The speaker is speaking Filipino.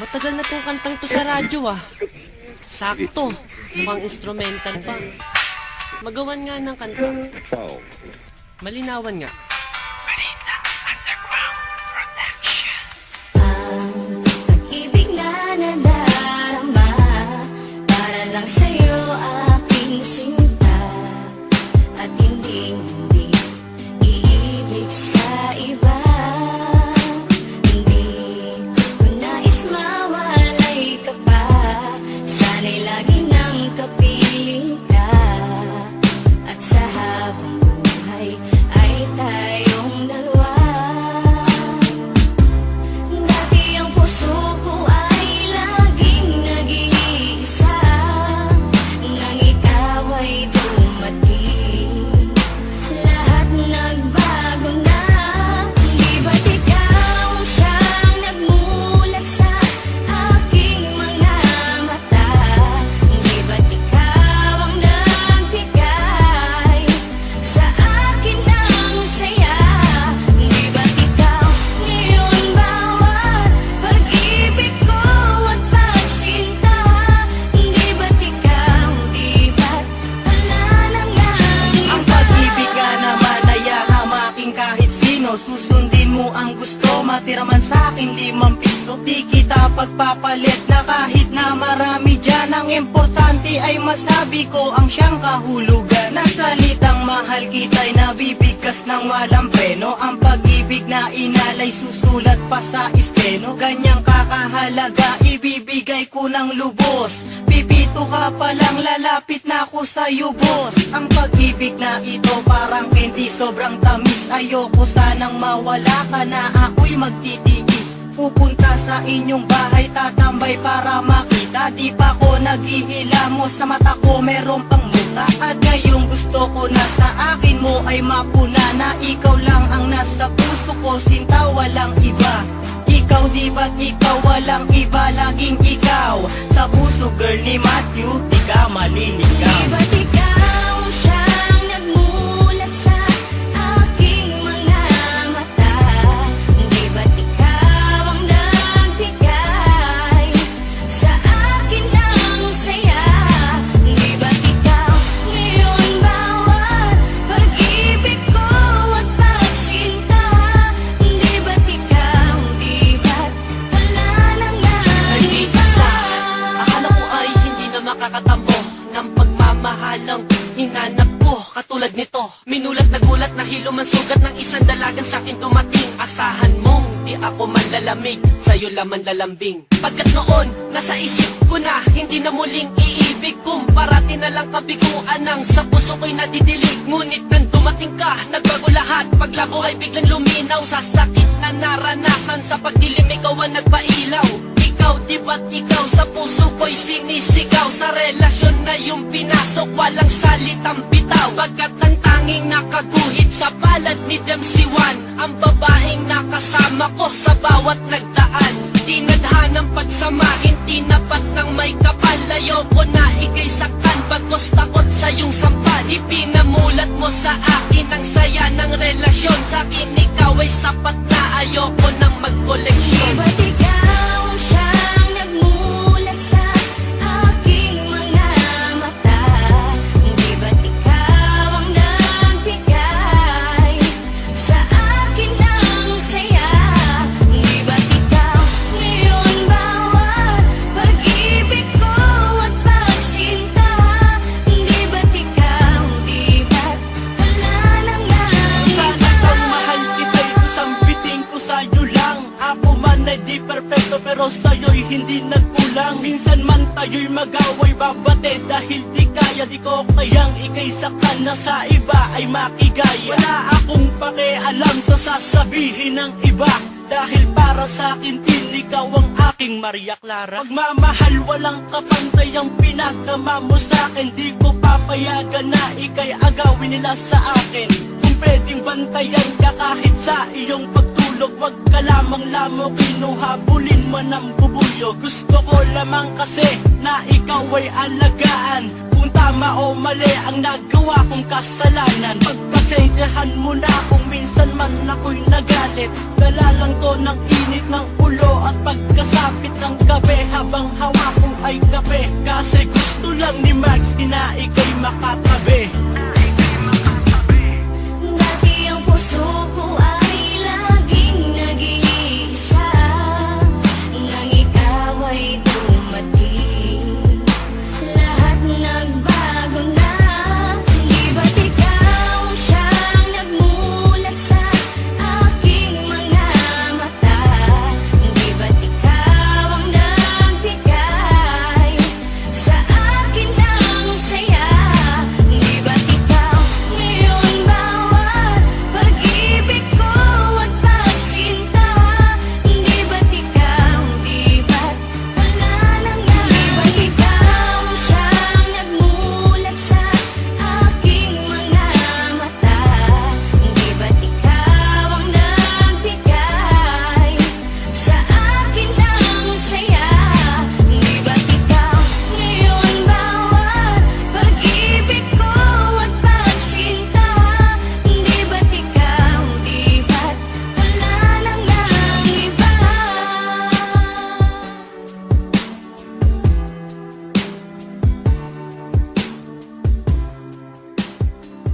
Matagal na tong kantang to sa radyo ah. Sakto. Mukhang instrumental pa. Magawan nga ng kanta. Malinawan nga. Pag-ibig na nadarama para lang sa'yo aking sinta. At hindi iibig sa iba. Hindi ko nais mawalay ka pa. Sana'y lagi nang kapiling ka. At sa habang buhay ay tayong dalawa. Dati ang puso ko ay laging nag-iisa. Nang ikaw ay dumating, lahat nagbago na. Di ba't ikaw ang siyang nagmulat sa aking mga mata? Di ba't ikaw ang nagbigay sa akin ng saya? Di ba't ikaw ngayon bawat pag-ibig ko at pagsinta? Di ba't ikaw, di ba't wala na ngang iba? Ang pag-ibig ka naman ay hamaking kahit sino. Susundin mo ang gusto, matira man sa'kin 5 piso. Di kita pagpapalit na kahit na marami dyan. Ang importante ay masabi ko ang siyang kahulugan. Na salitang mahal kita'y nabibigkas ng walang preno. Ang pag-ibig na inalay susulat pa sa esteno. Ganyang kakahalaga ibibigay ko ng lubos. Pipito ka palang lalapit na ako sa'yo boss. Ang pag-ibig na ito parang candy, sobrang tamis. Ayoko sanang mawala ka na ako'y magtitiis. Pupunta sa inyong bahay, tatambay para makita. Di pa ko naghihilamos, sa mata ko meron pang muta. At ngayong gusto ko na sa akin mo ay mapuna. Na ikaw lang ang nasa puso ko, sinta walang iba. Ikaw di ba't ikaw walang iba, laging ikaw. Sa puso girl ni Matthew, di ka maliligaw. Di ba't ikaw ang siyang nagmulat sa aking mga mata? Di ba't ikaw ang nagbigay sa akin ng saya? Di ba't ikaw ngayon bawat pag-ibig ko at pagsinta? Di ba't ikaw, di ba't wala na ngang iba? Akala ko ay hindi na makakatampo ng pagmamahalang hinanap ko. Katulad nito, minulat na gulat na hilo man sugat ng isang dalagang sa'kin dumating. Asahan mong di ako manlalamig, sa'yo laman lalambing. Pagkat noon, nasa isip ko na hindi na muling iibig. Parati na lang kabiguan ang sa puso ko'y nadidilig. Ngunit nang dumating ka, nagbago lahat. Paglabo ay biglang luminaw sa sakit na naranasan. Sa pagdilim ikaw ang nagpailaw. Ikaw, di ba't ikaw sa puso ko'y sinisigaw? Sa relasyon na yung pinasok, walang salitang bitaw. Pagkat ang tanging nakaguhit sa palad ni Dempsey Juan, ang babaeng nakasama ko sa bawat nagdaan. Tinadhanang pagsamahin, tinapat ng may kapal. Ayoko na ikay saktan, bagos takot sa iyong sampal. Ipinamulat mo sa akin ang saya ng relasyon. Sa akin ikaw ay sapat na, ayoko nang Di magkoleksyon. ba't ikaw ang siyang nagmulat sa aking mga mata? Di ba't ikaw ang nagbigay sa akin ng saya? Di ba't ikaw ngayon bawat pag-ibig ko at pagsinta? Di ba't ikaw, di ba't wala na ngang Sana iba? kang mahal kita'y sasambitin ko sa'yo lang. Ako man ay di perfecto pero sa'yo'y hindi nagkulang. Minsan man tayo'y mag-away babate dahil di kaya, di ko kayang ikay saktan na sa iba ay makigaya. Wala akong pakialam sa sasabihin ng iba, dahil para sa akin din ikaw ang aking Maria Clara. Pagmamahal walang kapantay ang pinagkama mo sa'kin. Di ko papayagan na ikay agawin nila sa akin. Kung pwedeng bantayan ka kahit sa iyong pagtulog, wag ka lamang lamok, kinuhabulin mo ng bubulyo. Gusto ko lamang kasi na ikaw ay alagaan. Kung tama o mali ang nagawa kong kasalanan, pagpasensyahan mo na kung minsan minsan man ako'y nagalit. Dala lang to ng init ng ulo at pagkasapit ng gabi, habang hawak ko ay kape. Kasi gusto lang ni Max na ika'y makatabi.